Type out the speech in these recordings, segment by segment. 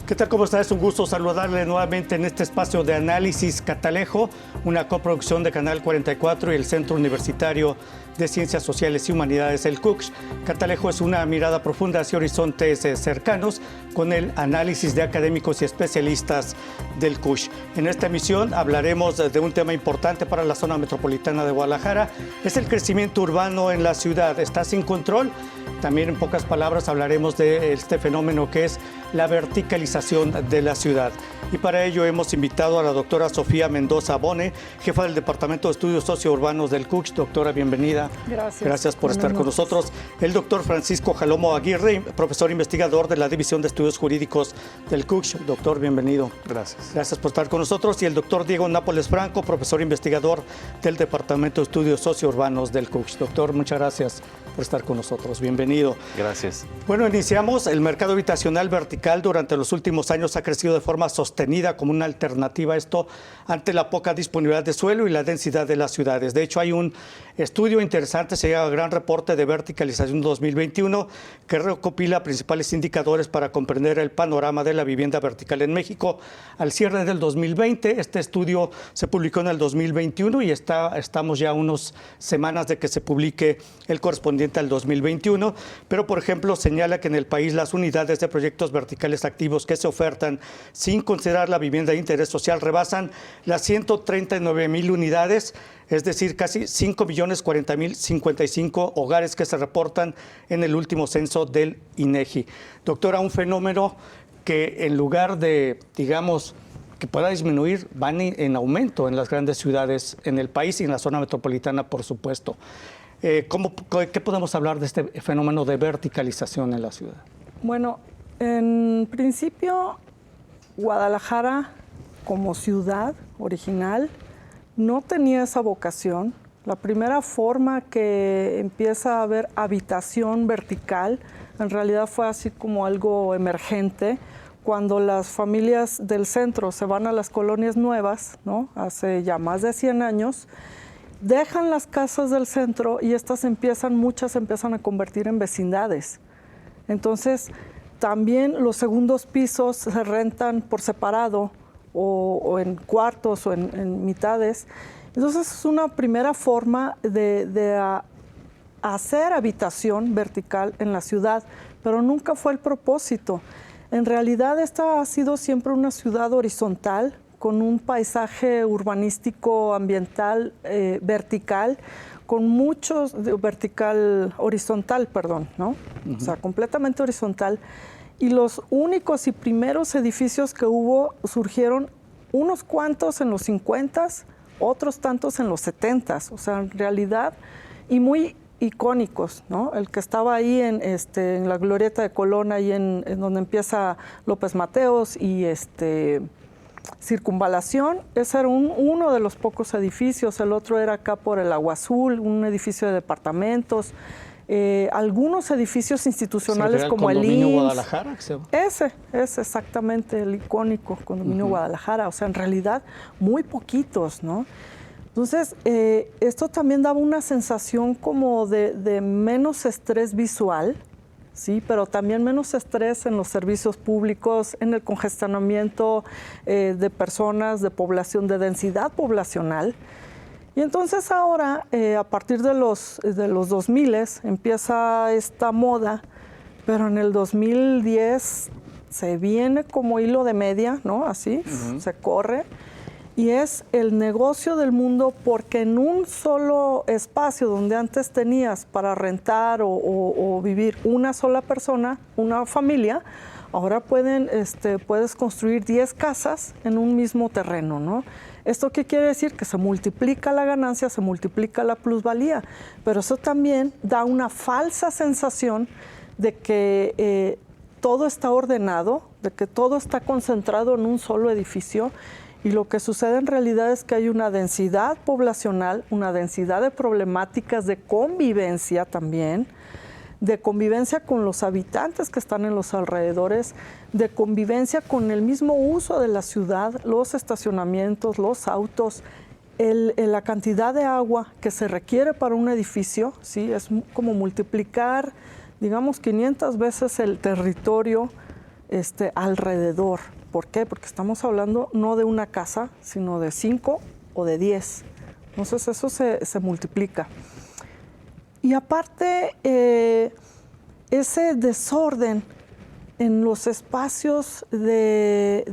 ¿Qué tal? ¿Cómo está? Es un gusto saludarle nuevamente en este espacio de análisis Catalejo, una coproducción de Canal 44 y el Centro Universitario de Ciencias Sociales y Humanidades, el CUCH. Catalejo es una mirada profunda hacia horizontes cercanos con el análisis de académicos y especialistas del CUCH. En esta emisión hablaremos de un tema importante para la zona metropolitana de Guadalajara. Es el crecimiento urbano en la ciudad. ¿Está sin control? También, en pocas palabras, hablaremos de este fenómeno que es la verticalización de la ciudad. Y para ello hemos invitado a la doctora Sofía Mendoza Bone, jefa del Departamento de Estudios Sociourbanos del CUCH. Doctora, bienvenida. Gracias. Gracias por estar con nosotros. El doctor Francisco Jalomo Aguirre, profesor investigador de la División de Estudios Jurídicos del CUCH. Doctor, bienvenido. Gracias. Gracias por estar con nosotros. Y el doctor Diego Nápoles Franco, profesor investigador del Departamento de Estudios Sociourbanos del CUCH. Doctor, muchas gracias por estar con nosotros. Bienvenido. Gracias. Bueno, iniciamos. El mercado habitacional vertical durante los últimos años ha crecido de forma sostenida como una alternativa a esto ante la poca disponibilidad de suelo y la densidad de las ciudades. De hecho, hay un estudio interesante, se llama Gran Reporte de Verticalización 2021, que recopila principales indicadores para comprender el panorama de la vivienda vertical en México al cierre del 2020. Este estudio se publicó en el 2021 y estamos ya unas semanas de que se publique el correspondiente al 2021. Pero, por ejemplo, señala que en el país las unidades de proyectos verticales activos que se ofertan sin considerar la vivienda de interés social rebasan las 139,000 unidades, es decir, casi 5,040,055 hogares que se reportan en el último censo del INEGI. Doctora, un fenómeno que en lugar de, digamos, que pueda disminuir, van en aumento en las grandes ciudades en el país y en la zona metropolitana, por supuesto. ¿Qué podemos hablar de este fenómeno de verticalización en la ciudad? Bueno, en principio, Guadalajara como ciudad original no tenía esa vocación. La primera forma que empieza a haber habitación vertical en realidad fue así como algo emergente cuando las familias del centro se van a las colonias nuevas, ¿no? Hace ya más de 100 años, dejan las casas del centro y muchas empiezan a convertir en vecindades. Entonces, también los segundos pisos se rentan por separado o en cuartos o en mitades. Entonces, es una primera forma de hacer habitación vertical en la ciudad, pero nunca fue el propósito. En realidad, esta ha sido siempre una ciudad horizontal, con un paisaje urbanístico ambiental vertical, con horizontal, ¿no? O sea, completamente horizontal. Y los únicos y primeros edificios que hubo surgieron unos cuantos en los 50s, otros tantos en los 70s, o sea, en realidad, y muy icónicos, ¿no? El que estaba ahí en la glorieta de Colón, ahí en donde empieza López Mateos y Circunvalación, ese era uno de los pocos edificios. El otro era acá por el Agua Azul, un edificio de departamentos, algunos edificios institucionales como el condominio IMSS. Guadalajara. Ese es exactamente el icónico condominio Guadalajara, o sea, en realidad muy poquitos, ¿no? Entonces, esto también daba una sensación como de menos estrés visual, sí, pero también menos estrés en los servicios públicos, en el congestionamiento de personas, de población, de densidad poblacional. Y entonces ahora, a partir de los 2000 empieza esta moda, pero en el 2010 se viene como hilo de media, ¿no? Así, se corre. Y es el negocio del mundo, porque en un solo espacio donde antes tenías para rentar o vivir una sola persona, una familia, ahora puedes construir 10 casas en un mismo terreno, ¿no? ¿Esto qué quiere decir? Que se multiplica la ganancia, se multiplica la plusvalía, pero eso también da una falsa sensación de que todo está ordenado, de que todo está concentrado en un solo edificio. Y lo que sucede en realidad es que hay una densidad poblacional, una densidad de problemáticas de convivencia también, de convivencia con los habitantes que están en los alrededores, de convivencia con el mismo uso de la ciudad, los estacionamientos, los autos, la cantidad de agua que se requiere para un edificio, ¿sí? Es como multiplicar, digamos, 500 veces el territorio alrededor. ¿Por qué? Porque estamos hablando no de una casa, sino de 5 o de 10. Entonces eso se multiplica. Y aparte, ese desorden en los espacios de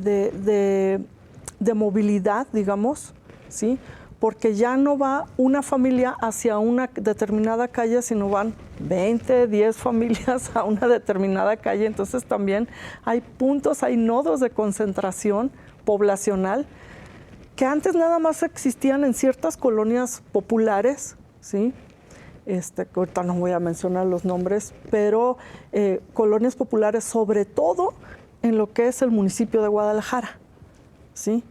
movilidad, digamos, ¿sí? Porque ya no va una familia hacia una determinada calle, sino van 20, 10 familias a una determinada calle. Entonces también hay puntos, hay nodos de concentración poblacional que antes nada más existían en ciertas colonias populares, ¿sí? Ahorita no voy a mencionar los nombres, pero colonias populares, sobre todo en lo que es el municipio de Guadalajara, ¿sí?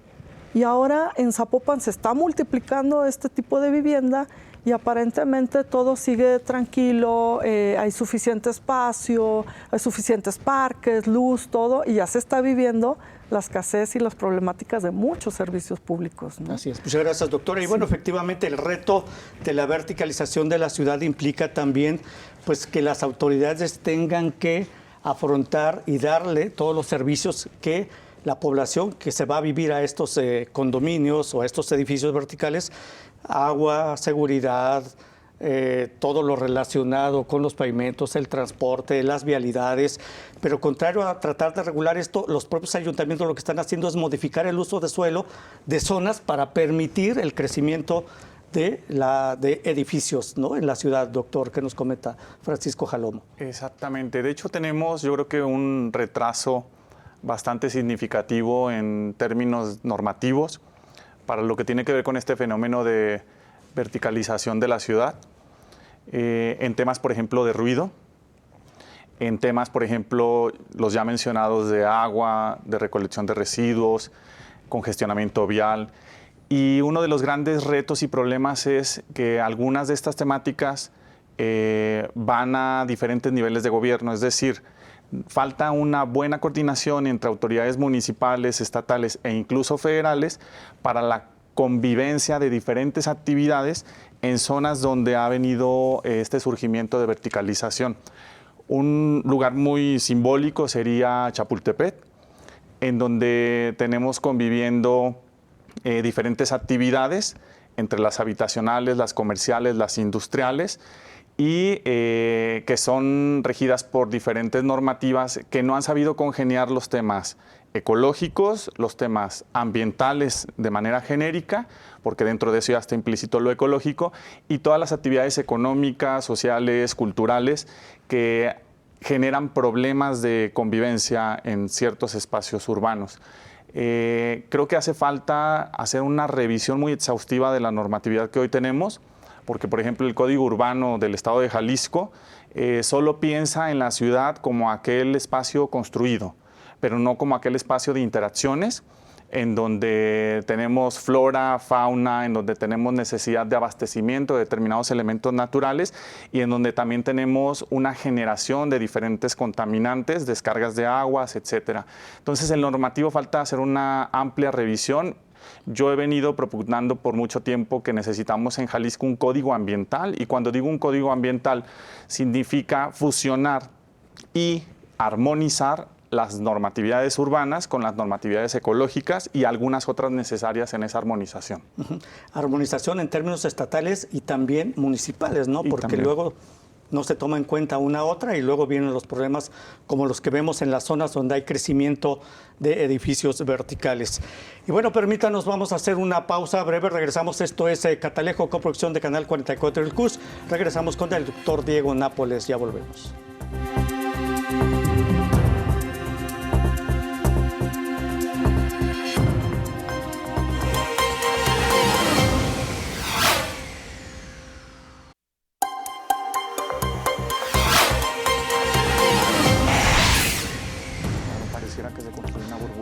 Y ahora en Zapopan se está multiplicando este tipo de vivienda y aparentemente todo sigue tranquilo, hay suficiente espacio, hay suficientes parques, luz, todo, y ya se está viviendo la escasez y las problemáticas de muchos servicios públicos, ¿no? Así es. Muchas gracias, doctora. Y bueno, efectivamente el reto de la verticalización de la ciudad implica también pues, que las autoridades tengan que afrontar y darle todos los servicios que la población que se va a vivir a estos condominios o a estos edificios verticales, agua, seguridad, todo lo relacionado con los pavimentos, el transporte, las vialidades. Pero contrario a tratar de regular esto, los propios ayuntamientos lo que están haciendo es modificar el uso de suelo de zonas para permitir el crecimiento de edificios, ¿no? En la ciudad, doctor, que nos comenta Francisco Jalomo. Exactamente. De hecho, tenemos yo creo que un retraso bastante significativo en términos normativos para lo que tiene que ver con este fenómeno de verticalización de la ciudad, en temas, por ejemplo, de ruido, en temas, por ejemplo, los ya mencionados de agua, de recolección de residuos, congestionamiento vial. Y uno de los grandes retos y problemas es que algunas de estas temáticas van a diferentes niveles de gobierno, es decir, falta una buena coordinación entre autoridades municipales, estatales e incluso federales para la convivencia de diferentes actividades en zonas donde ha venido este surgimiento de verticalización. Un lugar muy simbólico sería Chapultepec, en donde tenemos conviviendo diferentes actividades entre las habitacionales, las comerciales, las industriales, y que son regidas por diferentes normativas que no han sabido congeniar los temas ecológicos, los temas ambientales de manera genérica, porque dentro de eso ya está implícito lo ecológico, y todas las actividades económicas, sociales, culturales, que generan problemas de convivencia en ciertos espacios urbanos. Creo que hace falta hacer una revisión muy exhaustiva de la normatividad que hoy tenemos, porque, por ejemplo, el Código Urbano del Estado de Jalisco solo piensa en la ciudad como aquel espacio construido, pero no como aquel espacio de interacciones en donde tenemos flora, fauna, en donde tenemos necesidad de abastecimiento de determinados elementos naturales y en donde también tenemos una generación de diferentes contaminantes, descargas de aguas, etcétera. Entonces, el normativo falta hacer una amplia revisión. Yo he venido propugnando por mucho tiempo que necesitamos en Jalisco un código ambiental, y cuando digo un código ambiental significa fusionar y armonizar las normatividades urbanas con las normatividades ecológicas y algunas otras necesarias en esa armonización. Armonización en términos estatales y también municipales, ¿no? Porque luego no se toma en cuenta una a otra y luego vienen los problemas como los que vemos en las zonas donde hay crecimiento de edificios verticales. Y bueno, permítanos, vamos a hacer una pausa breve, regresamos. Esto es Catalejo, coproducción de Canal 44 del CUS. Regresamos con el doctor Diego Nápoles, ya volvemos.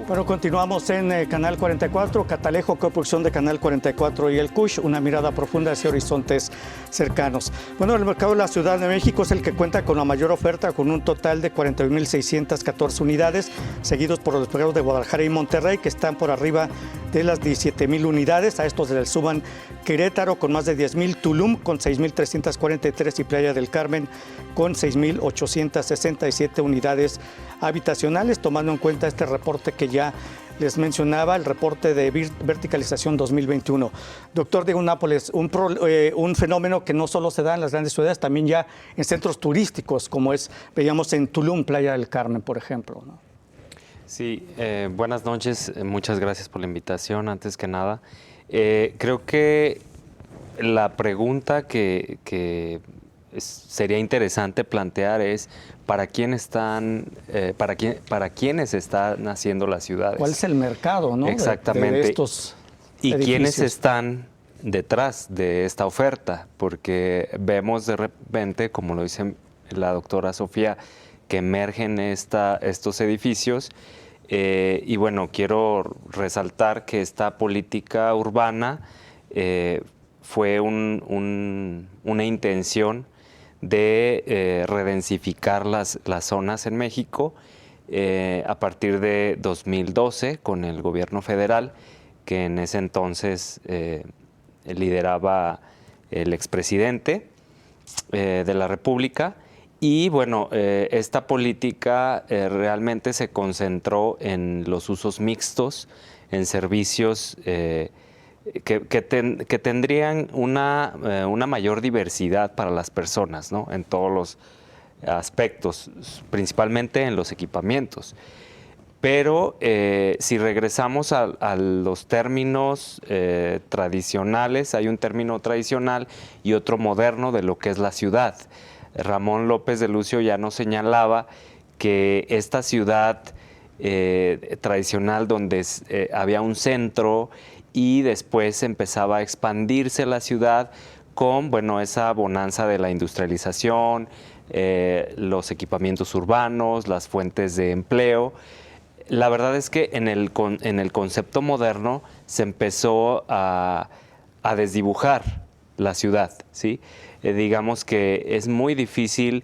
Bueno, continuamos en Canal 44, Catalejo, coproducción de Canal 44 y el CUSH, una mirada profunda hacia horizontes cercanos. Bueno, el mercado de la Ciudad de México es el que cuenta con la mayor oferta, con un total de 41,614 unidades, seguidos por los mercados de Guadalajara y Monterrey, que están por arriba de las 17,000 unidades. A estos se les suman Querétaro con más de 10,000, Tulum con 6,343 y Playa del Carmen con 6,867 unidades habitacionales, tomando en cuenta este reporte que ya les mencionaba, el reporte de verticalización 2021. Doctor Diego Nápoles, un fenómeno que no solo se da en las grandes ciudades, también ya en centros turísticos, como veíamos en Tulum, Playa del Carmen, por ejemplo, ¿no? Sí, buenas noches, muchas gracias por la invitación, antes que nada. Creo que la pregunta que sería interesante plantear es ¿para quiénes están haciendo las ciudades? ¿Cuál es el mercado, no? Exactamente. de estos ¿Y edificios? quiénes están detrás de esta oferta? Porque vemos de repente, como lo dice la doctora Sofía, que emergen estos edificios. Y bueno, quiero resaltar que esta política urbana fue una intención de redensificar las zonas en México a partir de 2012 con el gobierno federal, que en ese entonces lideraba el expresidente de la República. Y bueno, esta política realmente se concentró en los usos mixtos, en servicios que tendrían una mayor diversidad para las personas, ¿no? En todos los aspectos, principalmente en los equipamientos. Pero si regresamos a los términos tradicionales, hay un término tradicional y otro moderno de lo que es la ciudad. Ramón López de Lucio ya nos señalaba que esta ciudad tradicional donde había un centro y después empezaba a expandirse la ciudad con, bueno, esa bonanza de la industrialización, los equipamientos urbanos, las fuentes de empleo. La verdad es que en el concepto moderno se empezó a desdibujar la ciudad, ¿sí? Digamos que es muy difícil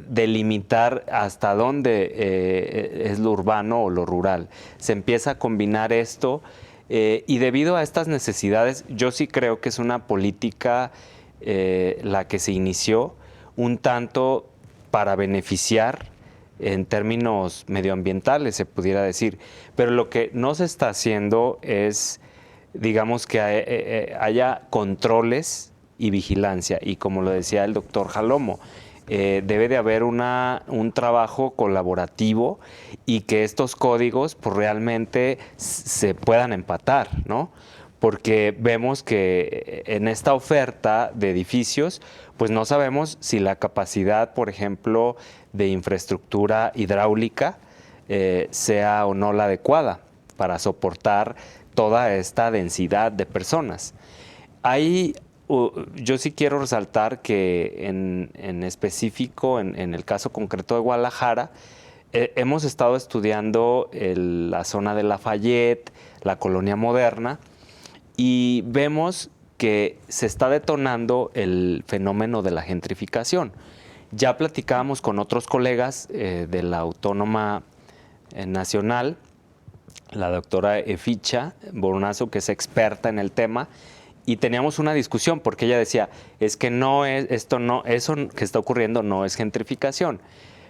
delimitar hasta dónde es lo urbano o lo rural. Se empieza a combinar esto y debido a estas necesidades, yo sí creo que es una política la que se inició un tanto para beneficiar en términos medioambientales, se pudiera decir. Pero lo que no se está haciendo es, digamos, que haya controles y vigilancia. Y como lo decía el doctor Jalomo, debe de haber un trabajo colaborativo y que estos códigos pues, realmente se puedan empatar, ¿no? Porque vemos que en esta oferta de edificios, pues no sabemos si la capacidad, por ejemplo, de infraestructura hidráulica sea o no la adecuada para soportar toda esta densidad de personas. Yo sí quiero resaltar que en específico, en el caso concreto de Guadalajara, hemos estado estudiando la zona de Lafayette, la colonia moderna, y vemos que se está detonando el fenómeno de la gentrificación. Ya platicábamos con otros colegas de la Autónoma Nacional, la doctora Eficha Bornazo, que es experta en el tema, y teníamos una discusión porque ella decía, es que eso que está ocurriendo no es gentrificación.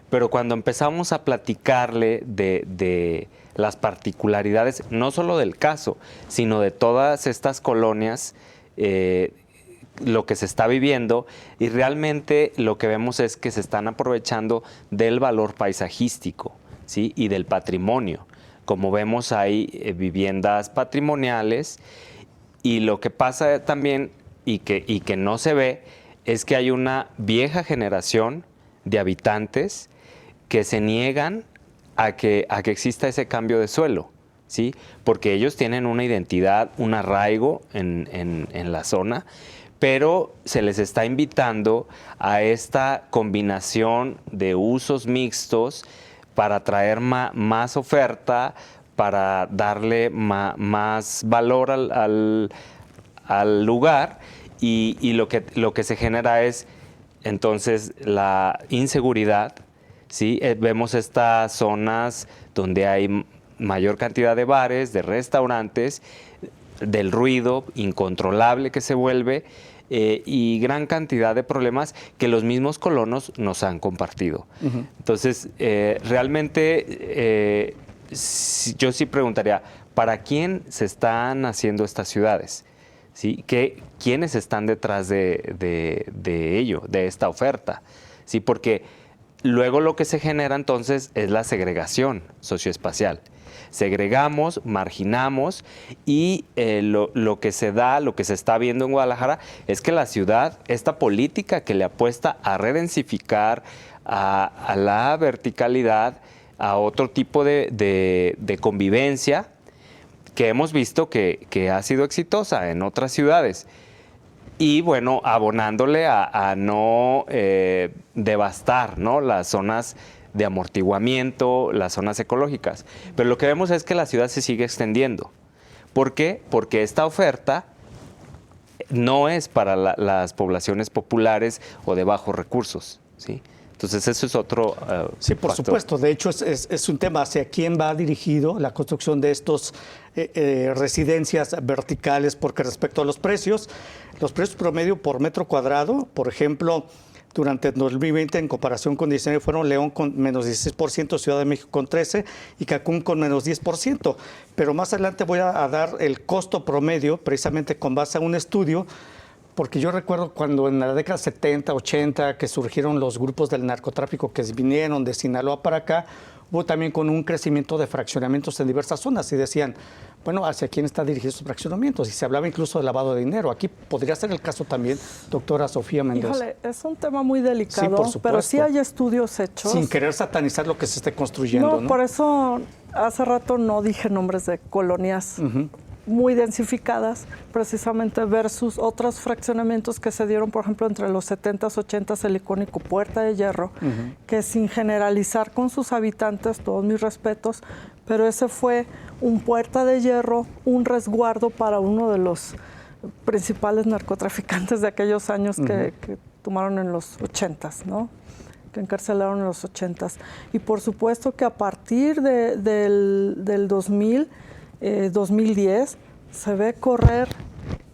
Pero cuando empezamos a platicarle de las particularidades, no solo del caso, sino de todas estas colonias, lo que se está viviendo, y realmente lo que vemos es que se están aprovechando del valor paisajístico, ¿sí? Y del patrimonio. Como vemos, hay viviendas patrimoniales, y lo que pasa también, y que no se ve, es que hay una vieja generación de habitantes que se niegan a que exista ese cambio de suelo, ¿sí? Porque ellos tienen una identidad, un arraigo en la zona, pero se les está invitando a esta combinación de usos mixtos para atraer más oferta, para darle más valor al lugar, y lo que se genera es entonces la inseguridad, ¿sí? Vemos estas zonas donde hay mayor cantidad de bares, de restaurantes, del ruido incontrolable que se vuelve y gran cantidad de problemas que los mismos colonos nos han compartido. Entonces, realmente yo sí preguntaría, ¿para quién se están haciendo estas ciudades? ¿Sí? ¿Quiénes están detrás de ello, de esta oferta? ¿Sí? Porque luego lo que se genera entonces es la segregación socioespacial. Segregamos, marginamos y lo que se da, lo que se está viendo en Guadalajara es que la ciudad, esta política que le apuesta a redensificar, a la verticalidad, a otro tipo de convivencia que hemos visto que ha sido exitosa en otras ciudades. Y bueno, abonándole a no devastar, ¿no?, las zonas de amortiguamiento, las zonas ecológicas. Pero lo que vemos es que la ciudad se sigue extendiendo. ¿Por qué? Porque esta oferta no es para las poblaciones populares o de bajos recursos, ¿sí? Entonces, eso es otro sí, por factor. supuesto. De hecho, es un tema hacia quién va dirigido la construcción de estos residencias verticales, porque respecto a los precios promedio por metro cuadrado, por ejemplo, durante el 2020, en comparación con 19, fueron León con menos 16%, Ciudad de México con 13% y Cancún con menos 10%. Pero más adelante voy a dar el costo promedio, precisamente con base a un estudio, porque yo recuerdo cuando en la década 70, 80, que surgieron los grupos del narcotráfico que vinieron de Sinaloa para acá, hubo también con un crecimiento de fraccionamientos en diversas zonas y decían, bueno, ¿hacia quién está dirigido esos fraccionamientos? Y se hablaba incluso de lavado de dinero. Aquí podría ser el caso también, doctora Sofía Mendoza. Híjole, es un tema muy delicado, sí, por supuesto, pero sí hay estudios hechos. Sin querer satanizar lo que se esté construyendo, ¿no? Por eso hace rato no dije nombres de colonias muy densificadas, precisamente versus otros fraccionamientos que se dieron, por ejemplo, entre los 70s, 80s, el icónico Puerta de Hierro, que sin generalizar con sus habitantes, todos mis respetos, pero ese fue un Puerta de Hierro, un resguardo para uno de los principales narcotraficantes de aquellos años que tomaron en los 80s, ¿no?, que encarcelaron en los 80s. Y por supuesto que a partir del 2000, 2010, se ve correr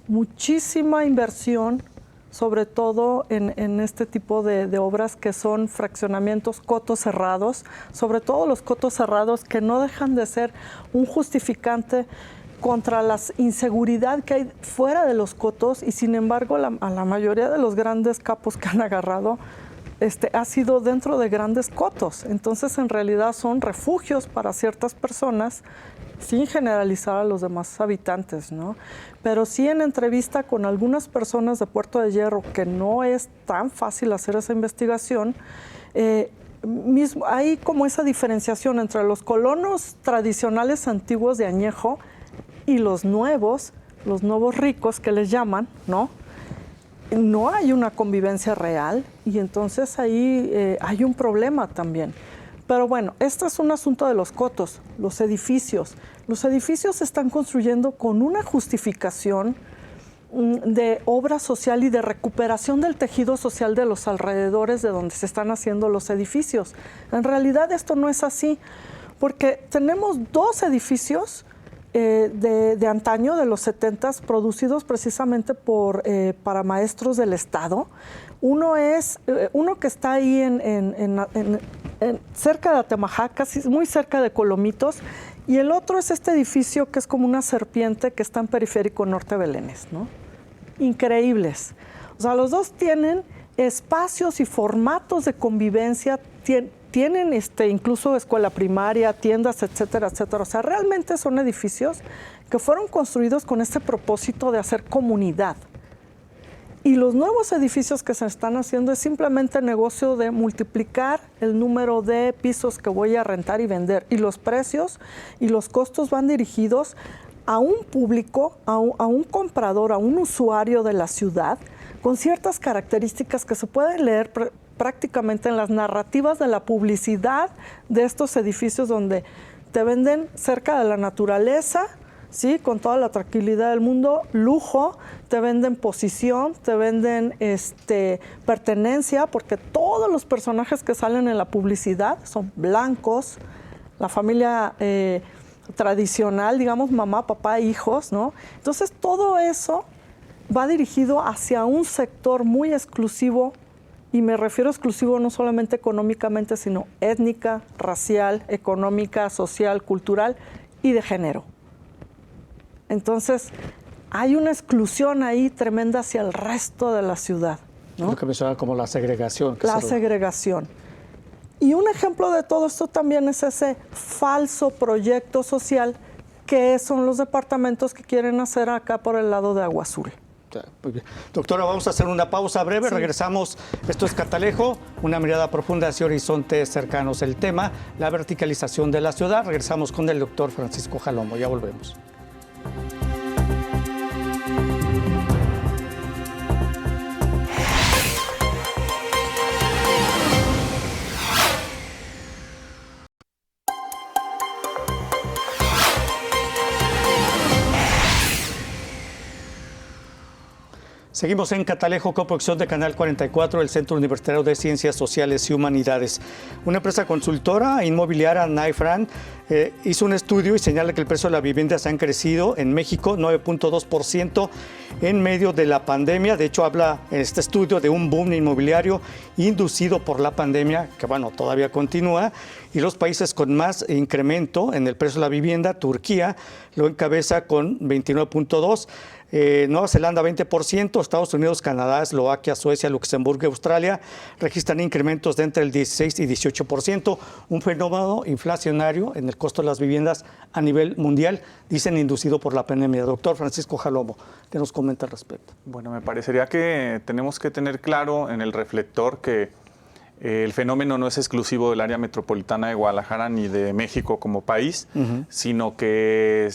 muchísima inversión, sobre todo en este tipo de obras que son fraccionamientos, cotos cerrados, sobre todo los cotos cerrados que no dejan de ser un justificante contra la inseguridad que hay fuera de los cotos y sin embargo a la mayoría de los grandes capos que han agarrado ha sido dentro de grandes cotos. Entonces en realidad son refugios para ciertas personas sin generalizar a los demás habitantes, ¿no? Pero sí en entrevista con algunas personas de Puerto de Hierro, que no es tan fácil hacer esa investigación, hay como esa diferenciación entre los colonos tradicionales antiguos de añejo y los nuevos ricos que les llaman, ¿no? No hay una convivencia real y entonces ahí hay un problema también. Pero bueno, este es un asunto de los cotos, los edificios. Los edificios se están construyendo con una justificación de obra social y de recuperación del tejido social de los alrededores de donde se están haciendo los edificios. En realidad esto no es así, porque tenemos dos edificios de antaño, de los 70s, producidos precisamente para maestros del Estado. Uno que está ahí cerca de Atemajac, casi muy cerca de Colomitos, y el otro es este edificio que es como una serpiente que está en Periférico Norte Belénes, ¿no? Increíbles. O sea, los dos tienen espacios y formatos de convivencia, tienen incluso escuela primaria, tiendas, etcétera, etcétera. O sea, realmente son edificios que fueron construidos con este propósito de hacer comunidad. Y los nuevos edificios que se están haciendo es simplemente negocio de multiplicar el número de pisos que voy a rentar y vender. Y los precios y los costos van dirigidos a un público, a un comprador, a un usuario de la ciudad, con ciertas características que se pueden leer prácticamente en las narrativas de la publicidad de estos edificios, donde te venden cerca de la naturaleza, ¿sí?, con toda la tranquilidad del mundo, lujo, te venden posición, te venden pertenencia, porque todos los personajes que salen en la publicidad son blancos, la familia tradicional, digamos, mamá, papá, hijos, ¿no? Entonces, todo eso va dirigido hacia un sector muy exclusivo, y me refiero a exclusivo no solamente económicamente, sino étnica, racial, económica, social, cultural y de género. Entonces, hay una exclusión ahí tremenda hacia el resto de la ciudad, ¿no? Lo que mencionaba como la segregación. La segregación. Y un ejemplo de todo esto también es ese falso proyecto social que son los departamentos que quieren hacer acá por el lado de Agua Azul. Muy bien. Doctora, vamos a hacer una pausa breve, regresamos. Esto es Catalejo, una mirada profunda hacia horizontes cercanos. El tema, la verticalización de la ciudad. Regresamos con el doctor Francisco Jalomo, ya volvemos. Seguimos en Catalejo, coproducción de Canal 44, el Centro Universitario de Ciencias Sociales y Humanidades. Una empresa consultora inmobiliaria, Knight Frank, hizo un estudio y señala que el precio de la vivienda se han crecido en México 9.2% en medio de la pandemia. De hecho, habla en este estudio de un boom inmobiliario inducido por la pandemia, que bueno, todavía continúa. Y los países con más incremento en el precio de la vivienda, Turquía lo encabeza con 29.2%. Nueva Zelanda 20%, Estados Unidos, Canadá, Eslovaquia, Suecia, Luxemburgo y Australia registran incrementos de entre el 16 y 18%, un fenómeno inflacionario en el costo de las viviendas a nivel mundial, dicen inducido por la pandemia. Doctor Francisco Jalomo, ¿qué nos comenta al respecto? Bueno, me parecería que tenemos que tener claro en el reflector que el fenómeno no es exclusivo del área metropolitana de Guadalajara ni de México como país, sino que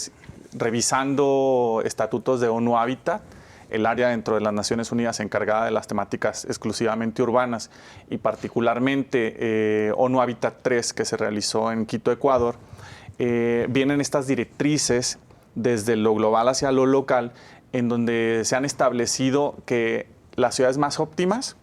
revisando estatutos de ONU Hábitat, el área dentro de las Naciones Unidas encargada de las temáticas exclusivamente urbanas y particularmente ONU Hábitat 3 que se realizó en Quito, Ecuador, vienen estas directrices desde lo global hacia lo local en donde se han establecido que las ciudades más óptimas,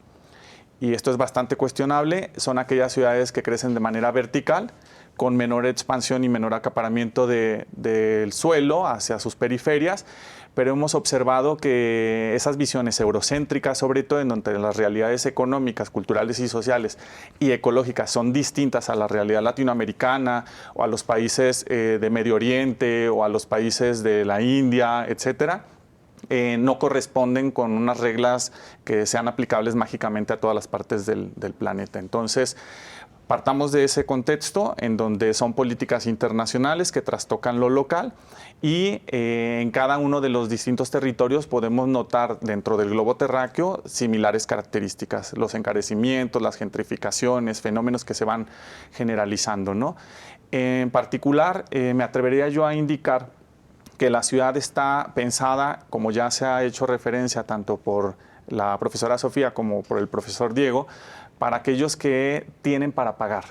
y esto es bastante cuestionable, son aquellas ciudades que crecen de manera vertical, con menor expansión y menor acaparamiento del suelo hacia sus periferias, pero hemos observado que esas visiones eurocéntricas, sobre todo en donde las realidades económicas, culturales y sociales y ecológicas son distintas a la realidad latinoamericana o a los países de Medio Oriente o a los países de la India, etcétera, no corresponden con unas reglas que sean aplicables mágicamente a todas las partes del planeta. Entonces, partamos de ese contexto en donde son políticas internacionales que trastocan lo local y en cada uno de los distintos territorios podemos notar dentro del globo terráqueo similares características, los encarecimientos, las gentrificaciones, fenómenos que se van generalizando, ¿no? En particular, me atrevería yo a indicar que la ciudad está pensada, como ya se ha hecho referencia tanto por la profesora Sofía como por el profesor Diego, para aquellos que tienen para pagar.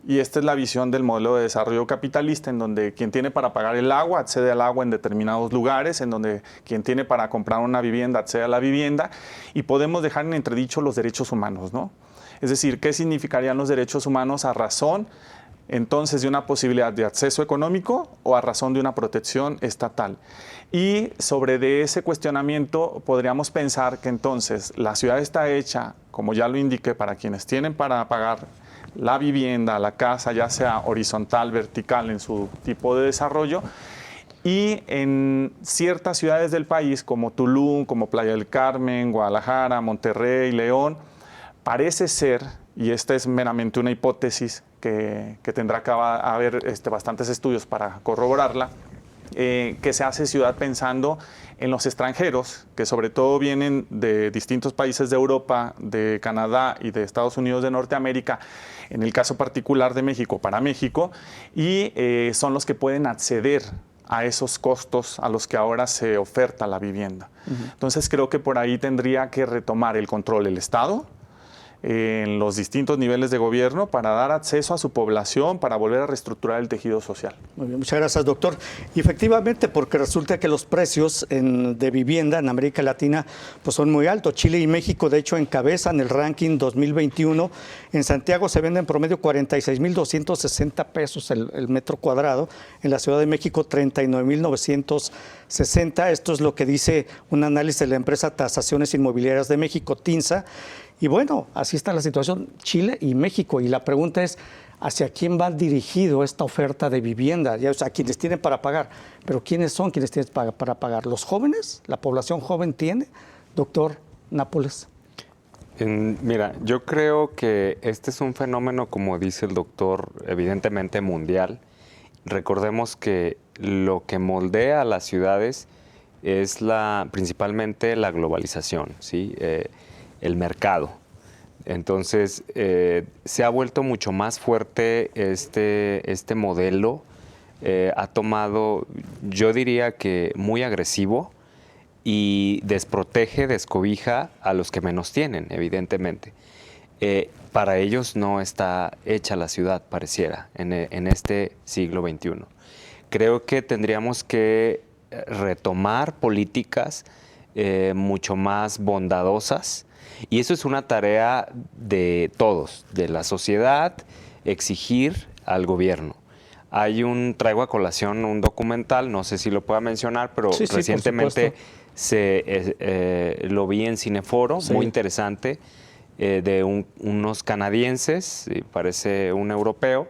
Y esta es la visión del modelo de desarrollo capitalista, en donde quien tiene para pagar el agua accede al agua en determinados lugares, en donde quien tiene para comprar una vivienda accede a la vivienda, y podemos dejar en entredicho los derechos humanos, ¿no? Es decir, ¿qué significarían los derechos humanos a razón entonces de una posibilidad de acceso económico o a razón de una protección estatal? Y sobre de ese cuestionamiento podríamos pensar que entonces la ciudad está hecha, como ya lo indiqué, para quienes tienen para pagar la vivienda, la casa, ya sea horizontal, vertical en su tipo de desarrollo, y en ciertas ciudades del país como Tulum, como Playa del Carmen, Guadalajara, Monterrey, León, parece ser, y esta es meramente una hipótesis que tendrá que haber bastantes estudios para corroborarla, que se hace ciudad pensando en los extranjeros, que sobre todo vienen de distintos países de Europa, de Canadá y de Estados Unidos de Norteamérica, en el caso particular de México, para México, y son los que pueden acceder a esos costos a los que ahora se oferta la vivienda. Entonces creo que por ahí tendría que retomar el control el Estado, en los distintos niveles de gobierno para dar acceso a su población, para volver a reestructurar el tejido social. Muy bien, muchas gracias, doctor. Y efectivamente, porque resulta que los precios de vivienda en América Latina pues son muy altos. Chile y México, de hecho, encabezan el ranking 2021. En Santiago se vende en promedio 46,260 pesos el metro cuadrado. En la Ciudad de México, 39,960. Esto es lo que dice un análisis de la empresa Tasaciones Inmobiliarias de México, TINSA. Y bueno, así está la situación, Chile y México. Y la pregunta es, ¿hacia quién va dirigido esta oferta de vivienda? Ya, o sea, quienes tienen para pagar. Pero ¿quiénes son quienes tienen para pagar? ¿Los jóvenes? ¿La población joven tiene? Doctor Nápoles. Mira, yo creo que este es un fenómeno, como dice el doctor, evidentemente mundial. Recordemos que lo que moldea a las ciudades es principalmente la globalización, ¿sí? El mercado. Entonces, se ha vuelto mucho más fuerte este modelo. Ha tomado, yo diría que muy agresivo y descobija a los que menos tienen, evidentemente. Para ellos no está hecha la ciudad, pareciera, en este siglo XXI. Creo que tendríamos que retomar políticas mucho más bondadosas, y eso es una tarea de todos, de la sociedad, exigir al gobierno. Traigo a colación un documental, no sé si lo pueda mencionar, pero sí, recientemente lo vi en Cineforo, sí. Muy interesante, de unos canadienses, parece un europeo.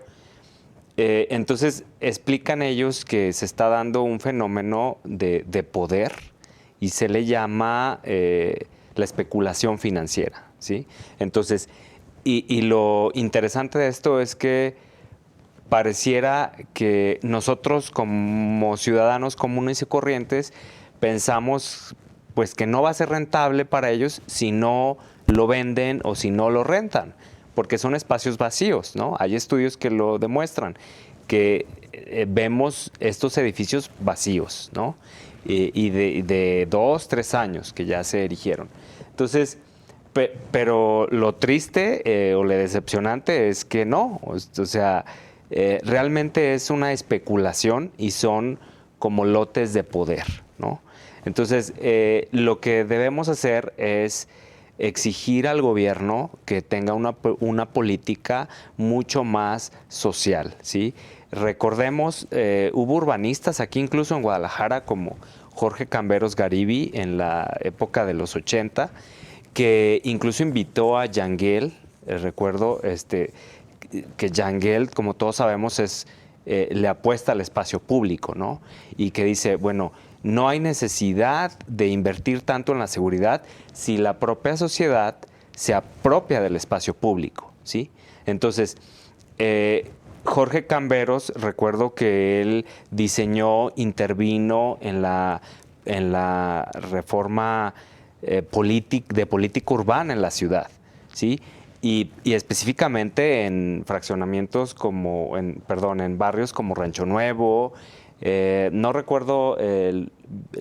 Entonces explican ellos que se está dando un fenómeno de poder y se le llama la especulación financiera, ¿sí? Entonces, y lo interesante de esto es que pareciera que nosotros como ciudadanos comunes y corrientes pensamos pues que no va a ser rentable para ellos si no lo venden o si no lo rentan, porque son espacios vacíos, ¿no? Hay estudios que lo demuestran, que vemos estos edificios vacíos, ¿no? Y de 2, 3 años que ya se erigieron. Entonces, pero lo triste o lo decepcionante es que no, o sea, realmente es una especulación y son como lotes de poder, ¿no? Entonces, lo que debemos hacer es exigir al gobierno que tenga una política mucho más social, ¿sí? Recordemos, hubo urbanistas aquí incluso en Guadalajara como Jorge Camberos Garibi en la época de los 80, que incluso invitó a Yangel, recuerdo que Yangel, como todos sabemos, le apuesta al espacio público, ¿no? Y que dice, bueno, no hay necesidad de invertir tanto en la seguridad si la propia sociedad se apropia del espacio público, ¿sí? Entonces, Jorge Camberos, recuerdo que él intervino en la reforma de política urbana en la ciudad, ¿sí? Y específicamente en fraccionamientos en barrios como Rancho Nuevo, no recuerdo,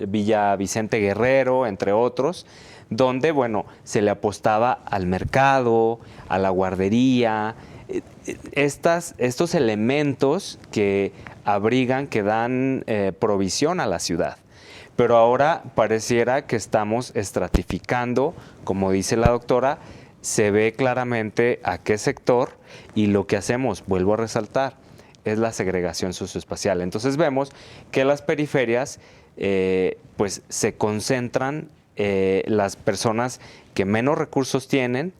Villa Vicente Guerrero, entre otros, donde, bueno, se le apostaba al mercado, a la guardería, estos elementos que abrigan, que dan provisión a la ciudad. Pero ahora pareciera que estamos estratificando, como dice la doctora, se ve claramente a qué sector, y lo que hacemos, vuelvo a resaltar, es la segregación socioespacial. Entonces vemos que las periferias pues se concentran las personas que menos recursos tienen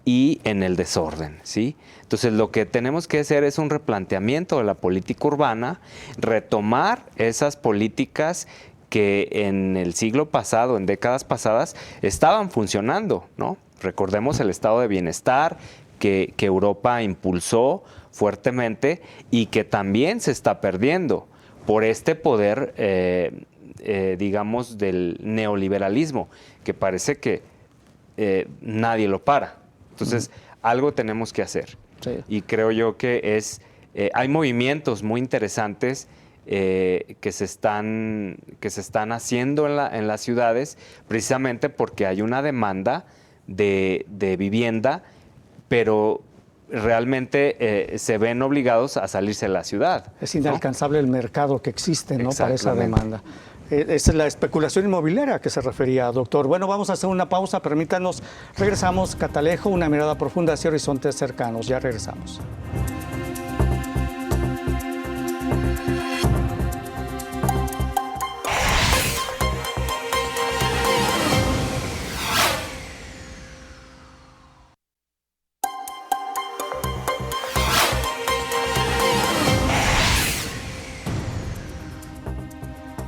y en el desorden, ¿sí? Entonces lo que tenemos que hacer es un replanteamiento de la política urbana, retomar esas políticas que en el siglo pasado, en décadas pasadas, estaban funcionando, ¿no? Recordemos el estado de bienestar que Europa impulsó fuertemente y que también se está perdiendo por este poder, digamos, del neoliberalismo, que parece que nadie lo para. Entonces, algo tenemos que hacer. Sí. Y creo yo que hay movimientos muy interesantes que se están haciendo en las ciudades, precisamente porque hay una demanda de vivienda pero realmente se ven obligados a salirse de la ciudad. Es inalcanzable, ¿no?, el mercado que existe, ¿no?, para esa Exactamente. demanda. Esa es la especulación inmobiliaria a que se refería, doctor. Bueno, vamos a hacer una pausa, permítanos, regresamos. Catalejo, una mirada profunda hacia horizontes cercanos. Ya regresamos.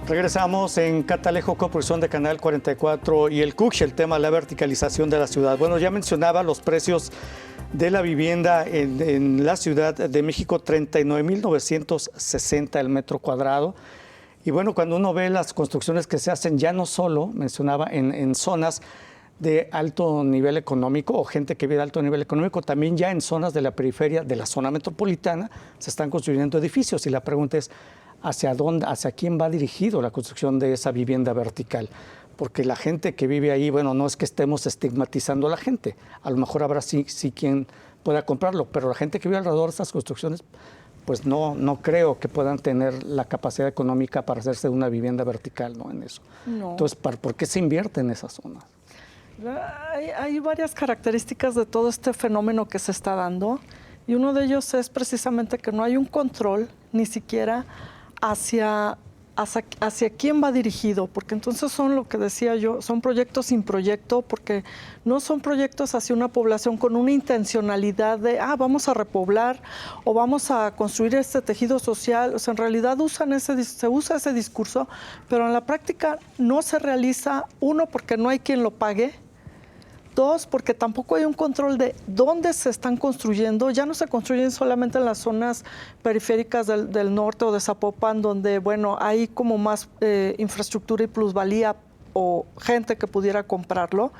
Regresamos en Catalejo, coproducción de Canal 44 y el CUCH, el tema de la verticalización de la ciudad. Bueno, ya mencionaba los precios de la vivienda en la Ciudad de México, 39,960 el metro cuadrado. Y bueno, cuando uno ve las construcciones que se hacen, ya no solo, mencionaba, en zonas de alto nivel económico o gente que vive de alto nivel económico, también ya en zonas de la periferia de la zona metropolitana se están construyendo edificios. Y la pregunta es, ¿hacia dónde, hacia quién va dirigido la construcción de esa vivienda vertical? Porque la gente que vive ahí, bueno, no es que estemos estigmatizando a la gente, a lo mejor habrá sí quien pueda comprarlo, pero la gente que vive alrededor de estas construcciones, pues no creo que puedan tener la capacidad económica para hacerse una vivienda vertical, ¿no?, en eso. No. Entonces, ¿por qué se invierte en esas zonas? Hay varias características de todo este fenómeno que se está dando, y uno de ellos es precisamente que no hay un control ni siquiera hacia quién va dirigido, porque entonces son, lo que decía yo, son proyectos sin proyecto, porque no son proyectos hacia una población con una intencionalidad de, vamos a repoblar o vamos a construir este tejido social. O sea, en realidad se usa ese discurso, pero en la práctica no se realiza, uno, porque no hay quien lo pague. Dos, porque tampoco hay un control de dónde se están construyendo. Ya no se construyen solamente en las zonas periféricas del norte o de Zapopan, donde, bueno, hay como más infraestructura y plusvalía o gente que pudiera comprarlo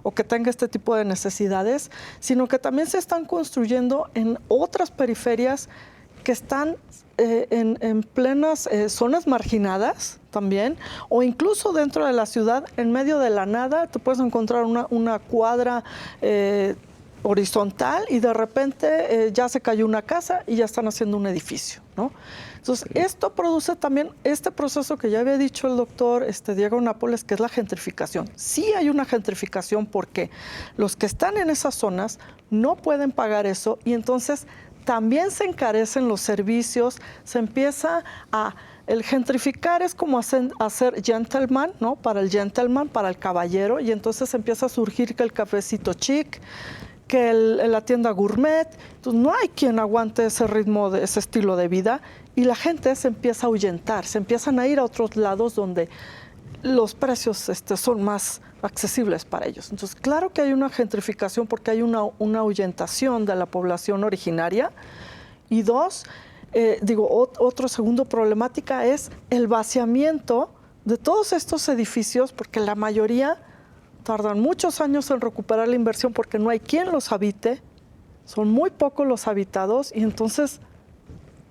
o que tenga este tipo de necesidades, sino que también se están construyendo en otras periferias que están en plenas zonas marginadas también, o incluso dentro de la ciudad, en medio de la nada, te puedes encontrar una cuadra horizontal y de repente ya se cayó una casa y ya están haciendo un edificio, ¿no? Entonces, esto produce también este proceso que ya había dicho el doctor Diego Nápoles, que es la gentrificación. Sí hay una gentrificación porque los que están en esas zonas no pueden pagar eso y entonces también se encarecen los servicios, se empieza el gentrificar es como hacer gentleman, ¿no? Para el gentleman, para el caballero, y entonces empieza a surgir que el cafecito chic, que la tienda gourmet. Entonces no hay quien aguante ese ritmo, ese estilo de vida, y la gente se empieza a ahuyentar, se empiezan a ir a otros lados donde los precios son más accesibles para ellos. Entonces, claro que hay una gentrificación porque hay una ahuyentación de la población originaria. Y dos, otro segundo problemática es el vaciamiento de todos estos edificios, porque la mayoría tardan muchos años en recuperar la inversión porque no hay quien los habite, son muy pocos los habitados, y entonces,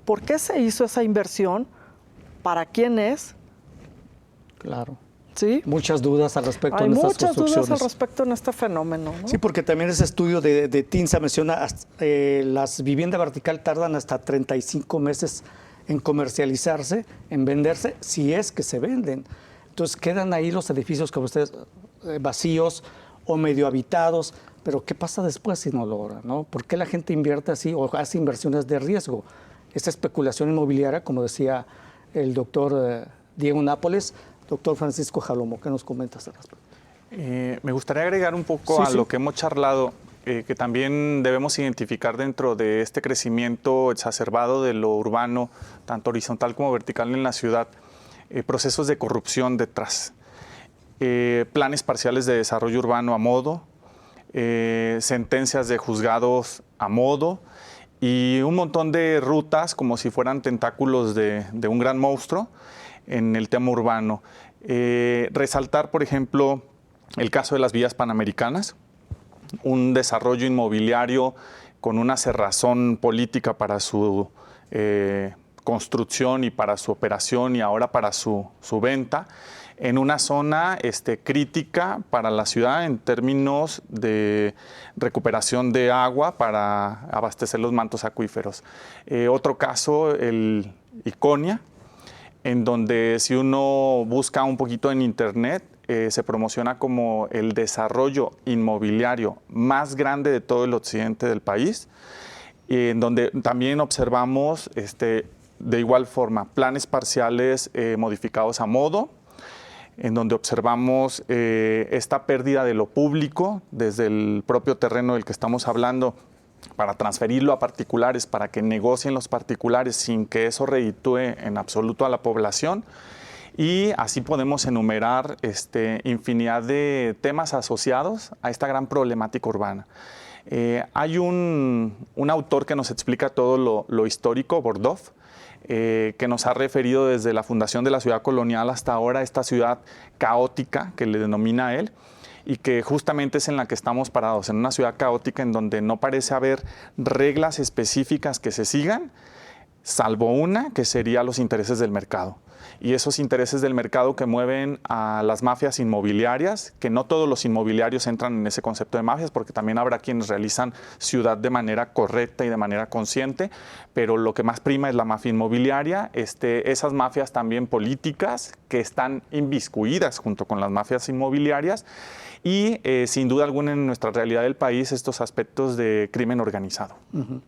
¿por qué se hizo esa inversión? ¿Para quién es? Claro. ¿Sí? Muchas dudas al respecto Hay en estas muchas construcciones. dudas al respecto en este fenómeno, ¿no? Sí, porque también ese estudio de TINSA menciona las viviendas vertical tardan hasta 35 meses en comercializarse, en venderse, si es que se venden. Entonces quedan ahí los edificios, como ustedes, vacíos o medio habitados, pero ¿qué pasa después si no logra, ¿no? ¿Por qué la gente invierte así o hace inversiones de riesgo? Esta especulación inmobiliaria, como decía el doctor Diego Nápoles. Doctor Francisco Jalomo, ¿qué nos comentas al respecto? Me gustaría agregar un poco a lo que hemos charlado, que también debemos identificar dentro de este crecimiento exacerbado de lo urbano, tanto horizontal como vertical en la ciudad, procesos de corrupción detrás, planes parciales de desarrollo urbano a modo, sentencias de juzgados a modo y un montón de rutas como si fueran tentáculos de un gran monstruo en el tema urbano. Resaltar, por ejemplo, el caso de las vías panamericanas, un desarrollo inmobiliario con una cerrazón política para su construcción y para su operación y ahora para su venta, en una zona crítica para la ciudad en términos de recuperación de agua para abastecer los mantos acuíferos. Otro caso, el Iconia, en donde si uno busca un poquito en internet, se promociona como el desarrollo inmobiliario más grande de todo el occidente del país, en donde también observamos de igual forma planes parciales modificados a modo, en donde observamos esta pérdida de lo público desde el propio terreno del que estamos hablando para transferirlo a particulares, para que negocien los particulares sin que eso reditúe en absoluto a la población. Y así podemos enumerar infinidad de temas asociados a esta gran problemática urbana. Hay un autor que nos explica todo lo histórico, Bordoff, que nos ha referido desde la fundación de la ciudad colonial hasta ahora, esta ciudad caótica que le denomina él, y que justamente es en la que estamos parados, en una ciudad caótica en donde no parece haber reglas específicas que se sigan, salvo una, que sería los intereses del mercado. Y esos intereses del mercado que mueven a las mafias inmobiliarias, que no todos los inmobiliarios entran en ese concepto de mafias, porque también habrá quienes realizan ciudad de manera correcta y de manera consciente, pero lo que más prima es la mafia inmobiliaria, esas mafias también políticas que están inmiscuidas junto con las mafias inmobiliarias y sin duda alguna en nuestra realidad del país estos aspectos de crimen organizado. Uh-huh.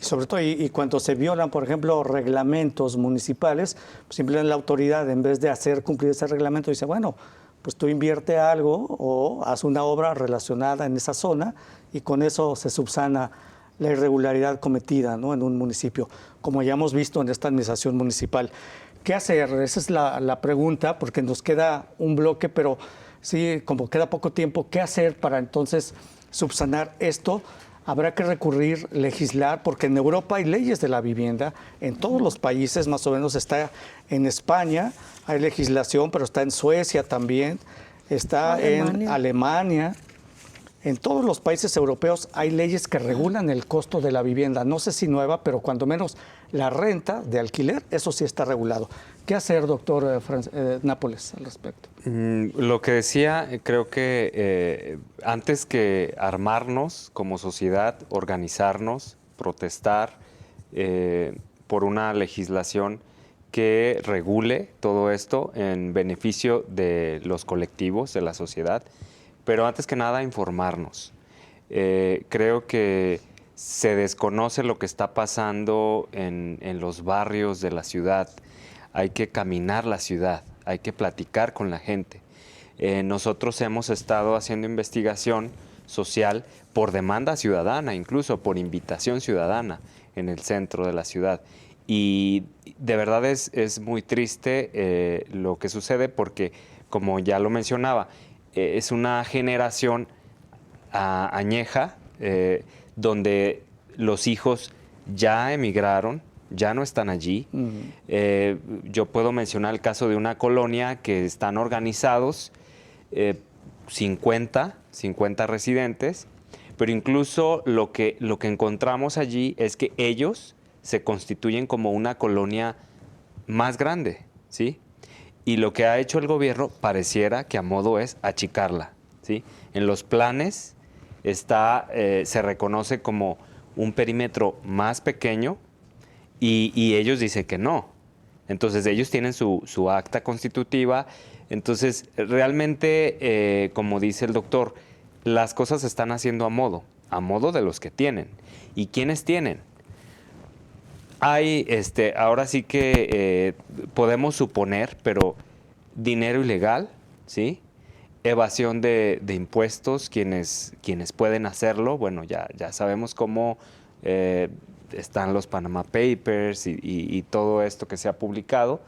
Y sobre todo, y cuando se violan, por ejemplo, reglamentos municipales, pues simplemente la autoridad, en vez de hacer cumplir ese reglamento, dice, bueno, pues tú invierte algo o haz una obra relacionada en esa zona y con eso se subsana la irregularidad cometida, ¿no?, en un municipio, como ya hemos visto en esta administración municipal. ¿Qué hacer? Esa es la pregunta, porque nos queda un bloque, pero sí, como queda poco tiempo, ¿qué hacer para entonces subsanar esto? Habrá que recurrir, legislar, porque en Europa hay leyes de la vivienda, en todos los países, más o menos está en España, hay legislación, pero está en Suecia también, está en Alemania. En todos los países europeos hay leyes que regulan el costo de la vivienda, no sé si nueva, pero cuando menos la renta de alquiler, eso sí está regulado. ¿Qué hacer, doctor Nápoles, al respecto? Lo que decía, creo que antes que armarnos como sociedad, organizarnos, protestar por una legislación que regule todo esto en beneficio de los colectivos, de la sociedad, pero antes que nada informarnos. Creo que se desconoce lo que está pasando en los barrios de la ciudad. Hay que caminar la ciudad, hay que platicar con la gente. Nosotros hemos estado haciendo investigación social por demanda ciudadana, incluso por invitación ciudadana en el centro de la ciudad. Y de verdad es muy triste lo que sucede porque, como ya lo mencionaba, es una generación añeja donde los hijos ya emigraron, ya no están allí. Yo puedo mencionar el caso de una colonia que están organizados 50 residentes, pero incluso lo que encontramos allí es que ellos se constituyen como una colonia más grande, ¿sí? Y lo que ha hecho el gobierno pareciera que a modo es achicarla, ¿sí? En los planes se reconoce como un perímetro más pequeño y ellos dicen que no. Entonces ellos tienen su acta constitutiva. Entonces realmente, como dice el doctor, las cosas se están haciendo a modo de los que tienen. ¿Y quiénes tienen? Hay, ahora sí que podemos suponer, pero dinero ilegal, ¿sí? Evasión de impuestos, quienes pueden hacerlo. Bueno, ya sabemos cómo están los Panama Papers y todo esto que se ha publicado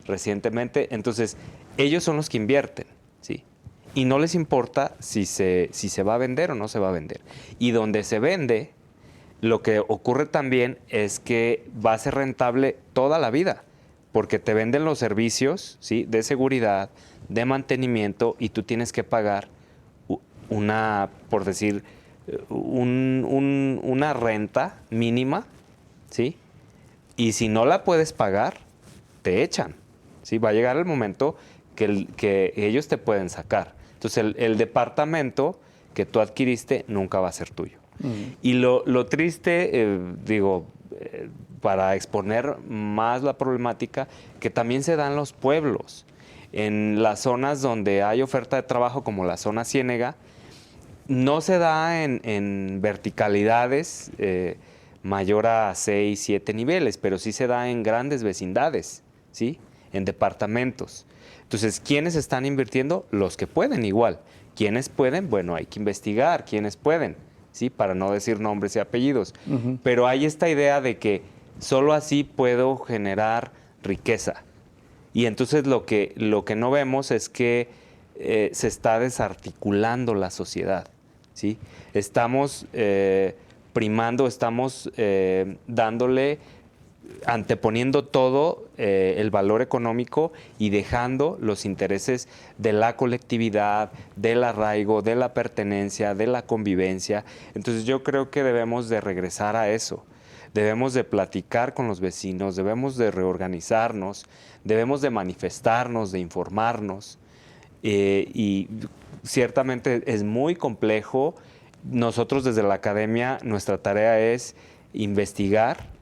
recientemente. Entonces, ellos son los que invierten, ¿sí? Y no les importa si se va a vender o no se va a vender. Y donde se vende, lo que ocurre también es que va a ser rentable toda la vida, porque te venden los servicios, ¿sí?, de seguridad, de mantenimiento, y tú tienes que pagar una renta mínima, ¿sí?, Y si no la puedes pagar, te echan. ¿Sí? Va a llegar el momento que ellos te pueden sacar. Entonces, el departamento que tú adquiriste nunca va a ser tuyo. Y lo triste, para exponer más la problemática, que también se da en los pueblos. En las zonas donde hay oferta de trabajo, como la zona Ciénega, no se da en verticalidades mayor a 6, 7 niveles, pero sí se da en grandes vecindades, ¿sí? En departamentos. Entonces, ¿quiénes están invirtiendo? Los que pueden igual. ¿Quiénes pueden? Bueno, hay que investigar quiénes pueden, ¿sí? Para no decir nombres y apellidos. Pero hay esta idea de que solo así puedo generar riqueza. Y entonces lo que no vemos es que se está desarticulando la sociedad, ¿sí? Estamos primando, estamos anteponiendo todo el valor económico y dejando los intereses de la colectividad, del arraigo, de la pertenencia, de la convivencia. Entonces yo creo que debemos de regresar a eso. Debemos de platicar con los vecinos, debemos de reorganizarnos, debemos de manifestarnos, de informarnos. Y ciertamente es muy complejo. Nosotros desde la academia, nuestra tarea es investigar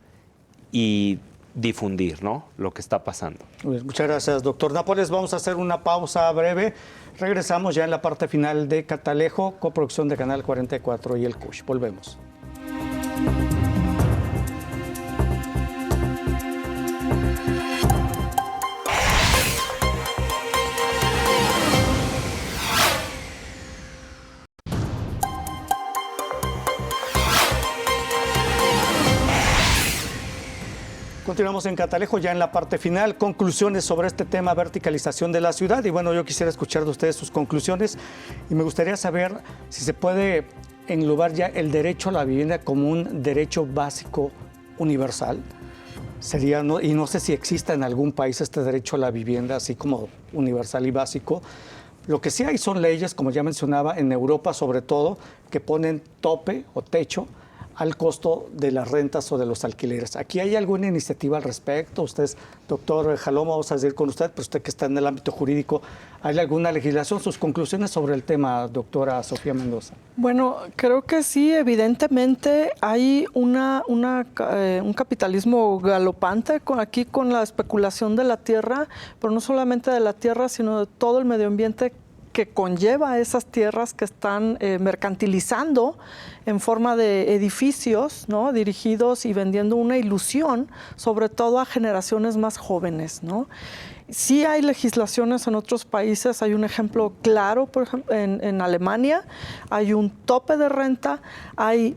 y difundir, ¿no?, lo que está pasando. Muchas gracias, doctor Nápoles. Vamos a hacer una pausa breve. Regresamos ya en la parte final de Catalejo, coproducción de Canal 44 y el CUSH. Volvemos. Continuamos en Catalejo, ya en la parte final, conclusiones sobre este tema, verticalización de la ciudad. Y bueno, yo quisiera escuchar de ustedes sus conclusiones y me gustaría saber si se puede englobar ya el derecho a la vivienda como un derecho básico universal. Sería, y no sé si exista en algún país este derecho a la vivienda así como universal y básico. Lo que sí hay son leyes, como ya mencionaba, en Europa sobre todo, que ponen tope o techo al costo de las rentas o de los alquileres. ¿Aquí hay alguna iniciativa al respecto? Usted, doctor Jalón, vamos a seguir con usted, pero usted que está en el ámbito jurídico, ¿hay alguna legislación? Sus conclusiones sobre el tema, doctora Sofía Mendoza. Bueno, creo que sí, evidentemente hay un capitalismo galopante aquí con la especulación de la tierra, pero no solamente de la tierra, sino de todo el medio ambiente que conlleva esas tierras que están mercantilizando en forma de edificios, ¿no?, dirigidos y vendiendo una ilusión, sobre todo a generaciones más jóvenes, ¿no? Sí hay legislaciones en otros países, hay un ejemplo claro, por ejemplo, en Alemania hay un tope de renta, hay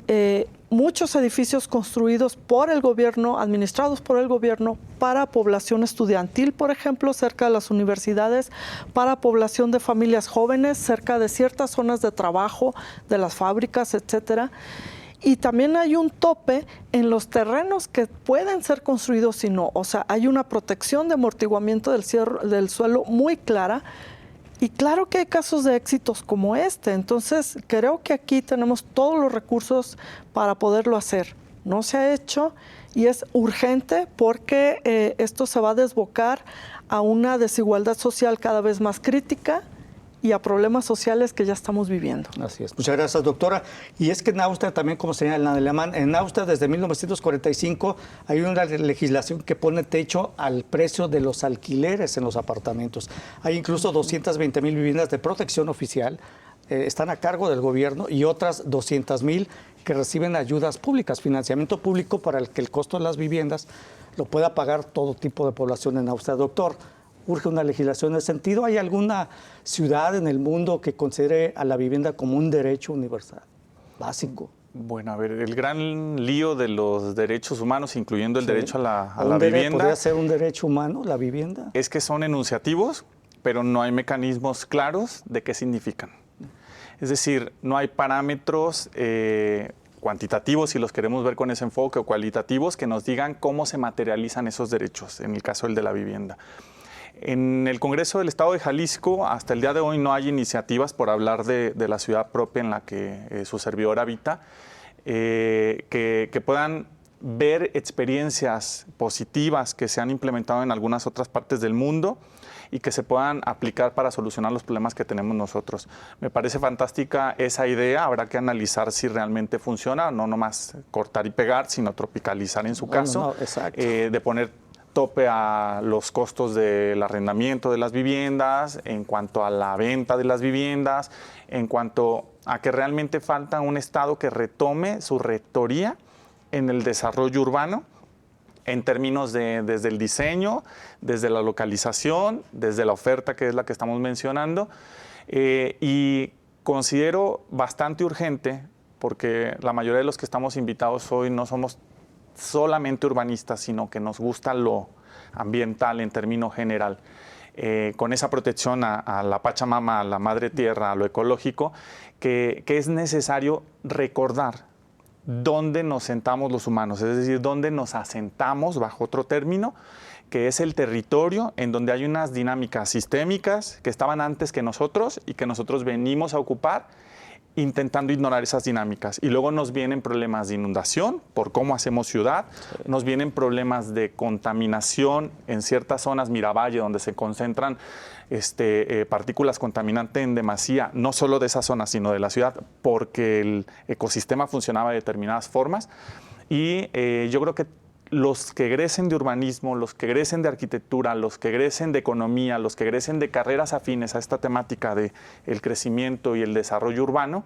muchos edificios construidos por el gobierno, administrados por el gobierno, para población estudiantil, por ejemplo, cerca de las universidades, para población de familias jóvenes, cerca de ciertas zonas de trabajo, de las fábricas, etcétera. Y también hay un tope en los terrenos que pueden ser construidos y no. O sea, hay una protección de amortiguamiento del suelo muy clara. Y claro que hay casos de éxitos como este. Entonces, creo que aquí tenemos todos los recursos para poderlo hacer. No se ha hecho y es urgente porque esto se va a desbocar a una desigualdad social cada vez más crítica y a problemas sociales que ya estamos viviendo. Así es. Muchas gracias, doctora. Y es que en Austria también, como señala en alemán, en Austria desde 1945 hay una legislación que pone techo al precio de los alquileres en los apartamentos. Hay incluso 220,000 viviendas de protección oficial, están a cargo del gobierno, y otras 200,000 que reciben ayudas públicas, financiamiento público para el que el costo de las viviendas lo pueda pagar todo tipo de población en Austria. Doctor, ¿urge una legislación en ese sentido? ¿Hay alguna ciudad en el mundo que considere a la vivienda como un derecho universal, básico? Bueno, a ver, el gran lío de los derechos humanos, incluyendo el derecho a la vivienda... ¿Podría ser un derecho humano la vivienda? Es que son enunciativos, pero no hay mecanismos claros de qué significan. Es decir, no hay parámetros cuantitativos, si los queremos ver con ese enfoque, o cualitativos, que nos digan cómo se materializan esos derechos, en el caso del de la vivienda. En el Congreso del Estado de Jalisco, hasta el día de hoy no hay iniciativas por hablar de la ciudad propia en la que su servidor habita, que puedan ver experiencias positivas que se han implementado en algunas otras partes del mundo y que se puedan aplicar para solucionar los problemas que tenemos nosotros. Me parece fantástica esa idea, habrá que analizar si realmente funciona, no nomás cortar y pegar, sino tropicalizar en su caso, de poner tope a los costos del arrendamiento de las viviendas, en cuanto a la venta de las viviendas, en cuanto a que realmente falta un Estado que retome su rectoría en el desarrollo urbano, en términos de desde el diseño, desde la localización, desde la oferta, que es la que estamos mencionando, y considero bastante urgente, porque la mayoría de los que estamos invitados hoy no somos solamente urbanistas, sino que nos gusta lo ambiental en término general. Con esa protección a la Pachamama, a la Madre Tierra, a lo ecológico, que es necesario recordar dónde nos sentamos los humanos, es decir, dónde nos asentamos, bajo otro término, que es el territorio en donde hay unas dinámicas sistémicas que estaban antes que nosotros y que nosotros venimos a ocupar intentando ignorar esas dinámicas. Y luego nos vienen problemas de inundación por cómo hacemos ciudad, nos vienen problemas de contaminación en ciertas zonas, Miravalle, donde se concentran partículas contaminantes en demasía, no solo de esa zona, sino de la ciudad, porque el ecosistema funcionaba de determinadas formas. Y yo creo que los que egresen de urbanismo, los que egresen de arquitectura, los que egresen de economía, los que egresen de carreras afines a esta temática del crecimiento y el desarrollo urbano,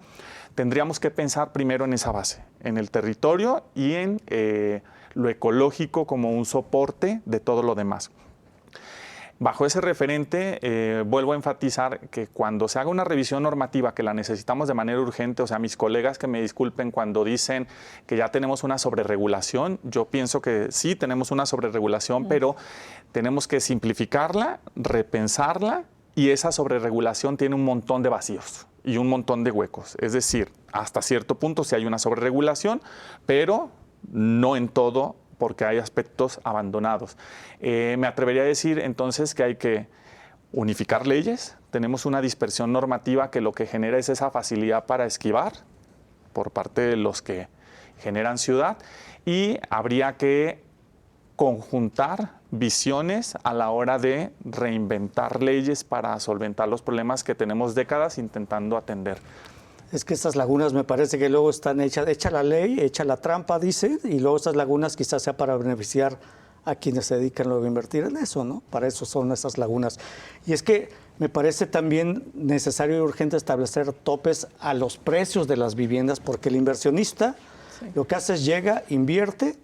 tendríamos que pensar primero en esa base, en el territorio y en lo ecológico como un soporte de todo lo demás. Bajo ese referente, vuelvo a enfatizar que cuando se haga una revisión normativa, que la necesitamos de manera urgente, o sea, mis colegas que me disculpen cuando dicen que ya tenemos una sobreregulación, yo pienso que sí tenemos una sobreregulación, pero tenemos que simplificarla, repensarla, y esa sobreregulación tiene un montón de vacíos y un montón de huecos. Es decir, hasta cierto punto sí hay una sobreregulación, pero no en todo, porque hay aspectos abandonados. Me atrevería a decir entonces que hay que unificar leyes. Tenemos una dispersión normativa que lo que genera es esa facilidad para esquivar por parte de los que generan ciudad, y habría que conjuntar visiones a la hora de reinventar leyes para solventar los problemas que tenemos décadas intentando atender. Es que estas lagunas me parece que luego están hecha la ley, hecha la trampa, dice, y luego estas lagunas quizás sea para beneficiar a quienes se dedican luego a invertir en eso, ¿no? Para eso son estas lagunas. Y es que me parece también necesario y urgente establecer topes a los precios de las viviendas, porque el inversionista lo que hace es llega, invierte,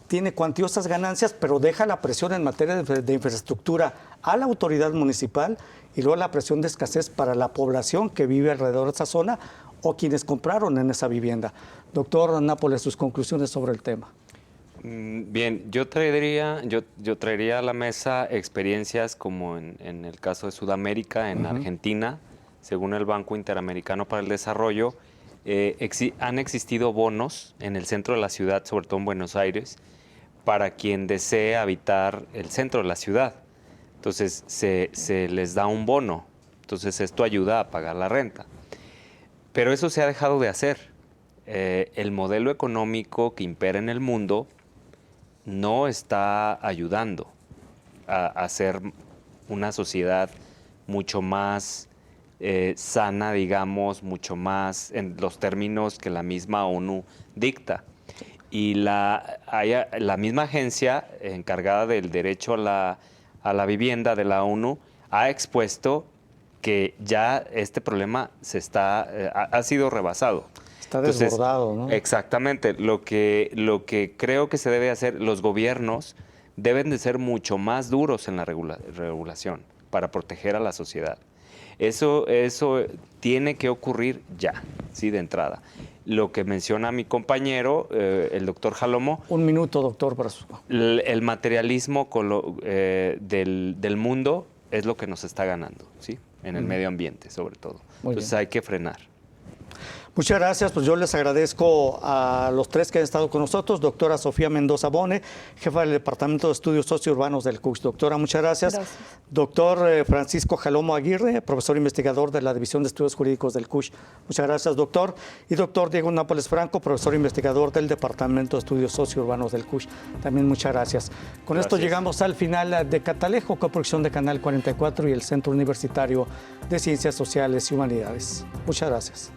tiene cuantiosas ganancias, pero deja la presión en materia de infraestructura a la autoridad municipal, y luego la presión de escasez para la población que vive alrededor de esa zona o quienes compraron en esa vivienda. Doctor Nápoles, sus conclusiones sobre el tema. Bien, yo traería a la mesa experiencias como en el caso de Sudamérica, en Argentina, según el Banco Interamericano para el Desarrollo, han existido bonos en el centro de la ciudad, sobre todo en Buenos Aires, para quien desee habitar el centro de la ciudad. Entonces se les da un bono, entonces esto ayuda a pagar la renta. Pero eso se ha dejado de hacer. El modelo económico que impera en el mundo no está ayudando a hacer una sociedad mucho más sana, digamos, mucho más en los términos que la misma ONU dicta. Y la misma agencia encargada del derecho a la vivienda de la ONU ha expuesto que ya este problema ha sido rebasado. Está desbordado, ¿no? Exactamente. Lo que creo que se debe hacer, los gobiernos deben de ser mucho más duros en la regulación para proteger a la sociedad. Eso tiene que ocurrir ya, sí, de entrada. Lo que menciona mi compañero, el doctor Jalomo. Un minuto, doctor, para su... El materialismo del mundo es lo que nos está ganando, ¿sí? En el medio ambiente, sobre todo. Entonces hay que frenar. Muchas gracias, pues yo les agradezco a los tres que han estado con nosotros. Doctora Sofía Mendoza Bone, jefa del Departamento de Estudios Sociourbanos del CUCH. Doctora, muchas gracias. Gracias. Doctor Francisco Jalomo Aguirre, profesor investigador de la División de Estudios Jurídicos del CUCH. Muchas gracias, doctor. Y doctor Diego Nápoles Franco, profesor investigador del Departamento de Estudios Sociourbanos del CUCH. También muchas gracias. Con esto llegamos al final de Catalejo, coproducción de Canal 44 y el Centro Universitario de Ciencias Sociales y Humanidades. Muchas gracias.